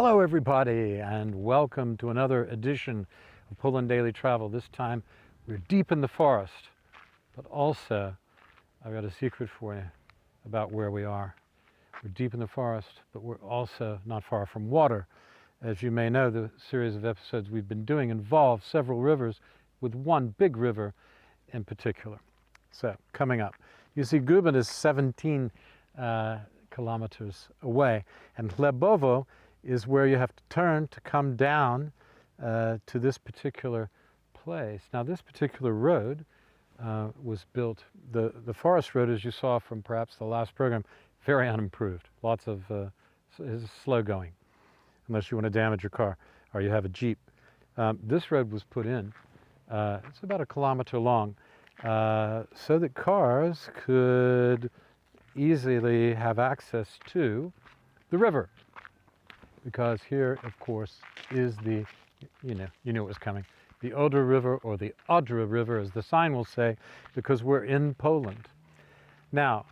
Hello everybody, and welcome to another edition of Poland Daily Travel. This time we're deep in the forest, but also I've got a secret for you about where we are. We're deep in the forest, but we're also not far from water. As you may know, the series of episodes we've been doing involve several rivers, with one big river in particular. So, coming up, you see Guben is 17 kilometers away, and Hlebovo is where you have to turn to come down to this particular place. Now, this particular road was built, the forest road, as you saw from perhaps the last program, very unimproved. Lots of is slow going, unless you want to damage your car or you have a Jeep. This road was put in. It's about 1 kilometer long, so that cars could easily have access to the river. Because here, of course, is the, you knew it was coming, the Odra River, or the Odra River, as the sign will say, because we're in Poland. Now,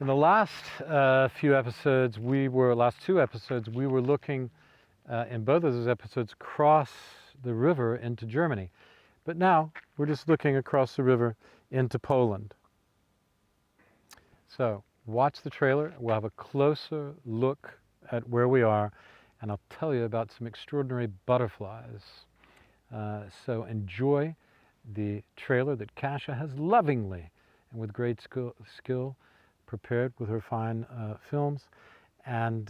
in the last last two episodes, we were looking, in both of those episodes, across the river into Germany. But now, we're just looking across the river into Poland. So, watch the trailer. We'll have a closer look at where we are, and I'll tell you about some extraordinary butterflies. So enjoy the trailer that Kasia has lovingly and with great skill prepared with her fine films, and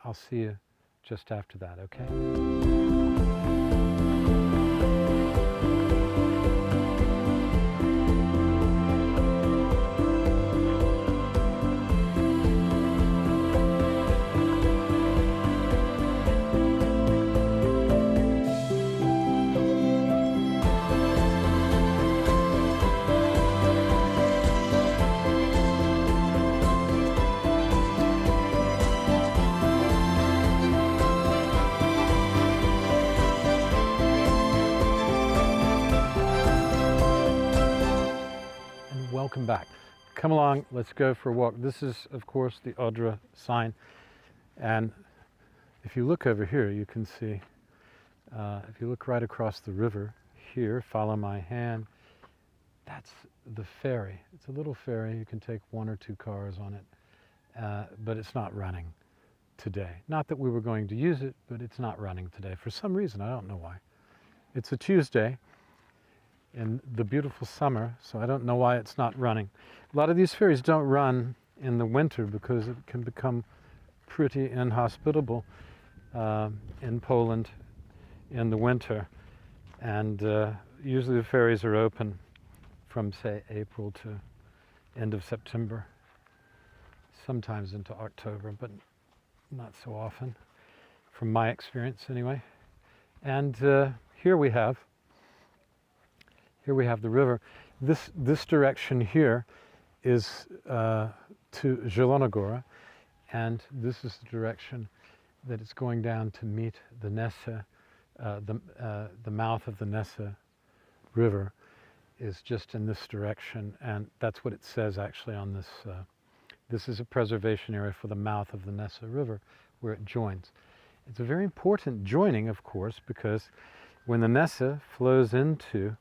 I'll see you just after that, okay? Welcome back. Come along, let's go for a walk. This is, of course, the Odra sign. And if you look over here, you can see, if you look right across the river here, follow my hand, that's the ferry. It's a little ferry. You can take 1 or 2 cars on it, but it's not running today. Not that we were going to use it, but it's not running today. For some reason, I don't know why. It's a Tuesday in the beautiful summer, so I don't know why it's not running. A lot of these ferries don't run in the winter because it can become pretty inhospitable in Poland in the winter. And usually the ferries are open from, say, April to end of September, sometimes into October, but not so often, from my experience anyway. And here we have the river. This direction here is to Zielona Góra, and this is the direction that it's going down to meet the Nesse, the mouth of the Nesse River is just in this direction, and that's what it says actually on this. This is a preservation area for the mouth of the Nesse River, where it joins. It's a very important joining, of course, because when the Nesse flows into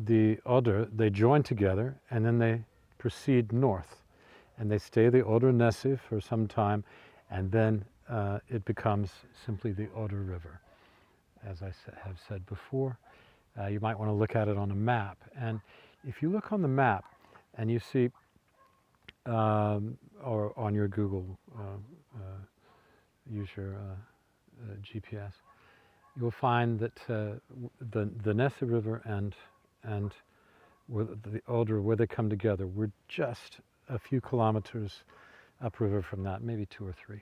the Oder, they join together, and then they proceed north, and they stay the Oder Nesse for some time, and then it becomes simply the Oder River, as I have said before. You might want to look at it on a map, and if you look on the map and you see, or on your Google, use your GPS, you'll find that the Nesse River and where the Odra, where they come together, we're just a few kilometers upriver from that, maybe 2 or 3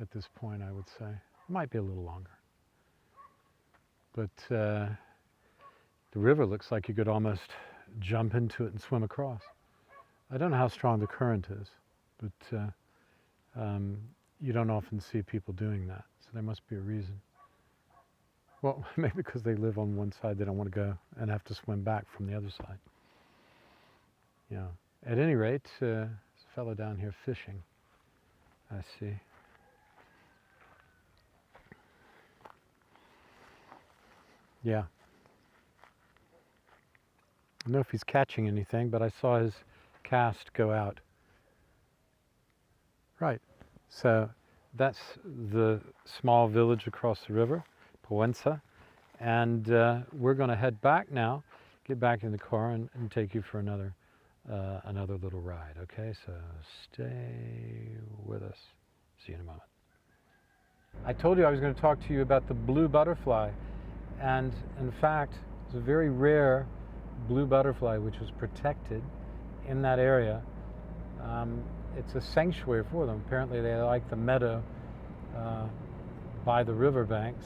at this point, I would say. It might be a little longer. But the river looks like you could almost jump into it and swim across. I don't know how strong the current is, but you don't often see people doing that, so there must be a reason. Well, maybe because they live on one side, they don't want to go and have to swim back from the other side. Yeah. At any rate, there's a fellow down here fishing, I see. Yeah. I don't know if he's catching anything, but I saw his cast go out. Right. So that's the small village across the river, Poenza. And we're going to head back now, get back in the car and take you for another little ride. Okay, so stay with us. See you in a moment. I told you I was going to talk to you about the blue butterfly. And in fact, it's a very rare blue butterfly which was protected in that area. It's a sanctuary for them. Apparently they like the meadow by the riverbanks,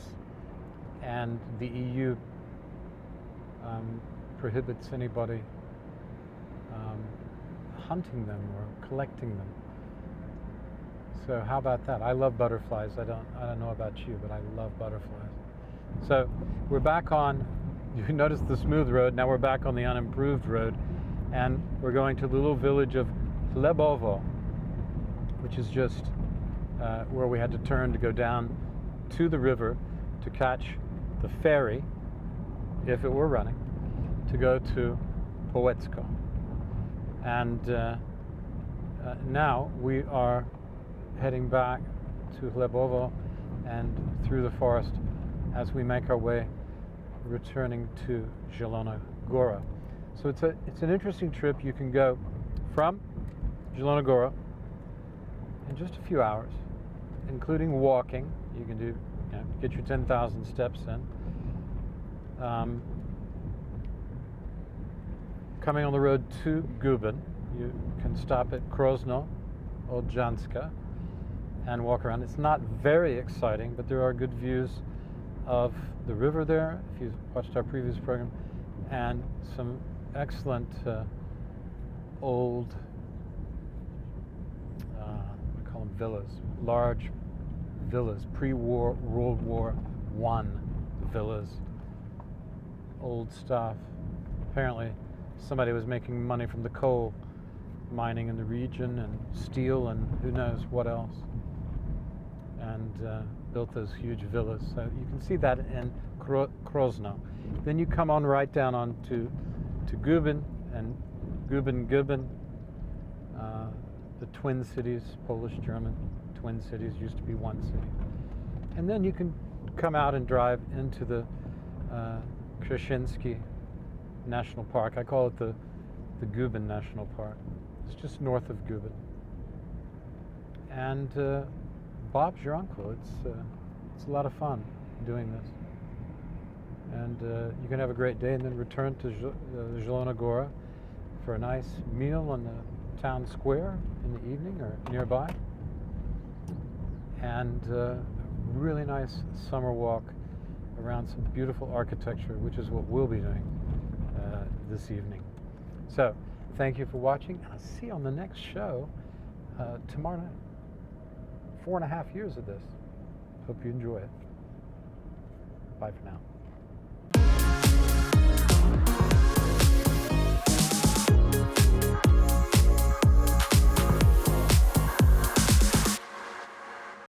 and the EU prohibits anybody hunting them or collecting them. So how about that? I love butterflies. I don't know about you, but I love butterflies. So we're back on, you notice the smooth road, now we're back on the unimproved road, and we're going to the little village of Lebovo, which is just where we had to turn to go down to the river to catch the ferry, if it were running, to go to Poetsko. And now we are heading back to Lebovo and through the forest as we make our way returning to Zielona Góra. So it's an interesting trip. You can go from Zielona Góra in just a few hours, including walking. You can do, get your 10,000 steps in. Coming on the road to Guben, you can stop at Krosno Odrzańska and walk around. It's not very exciting, but there are good views of the river there, if you've watched our previous program, and some excellent old, we call them villas, large villas, pre-war, World War I villas, old stuff. Apparently somebody was making money from the coal mining in the region and steel and who knows what else, and built those huge villas. So you can see that in Krosno. Then you come on right down to Guben, and Guben, the twin cities, Polish-German twin cities, used to be one city. And then you can come out and drive into the Krzeszynski National Park. I call it the Guben National Park. It's just north of Guben. And Bob's your uncle. It's a lot of fun doing this. And you can have a great day and then return to Zielona Góra for a nice meal in the town square in the evening or nearby. And a really nice summer walk around some beautiful architecture, which is what we'll be doing this evening. So, thank you for watching, and I'll see you on the next show tomorrow night. 4.5 years of this. Hope you enjoy it. Bye for now.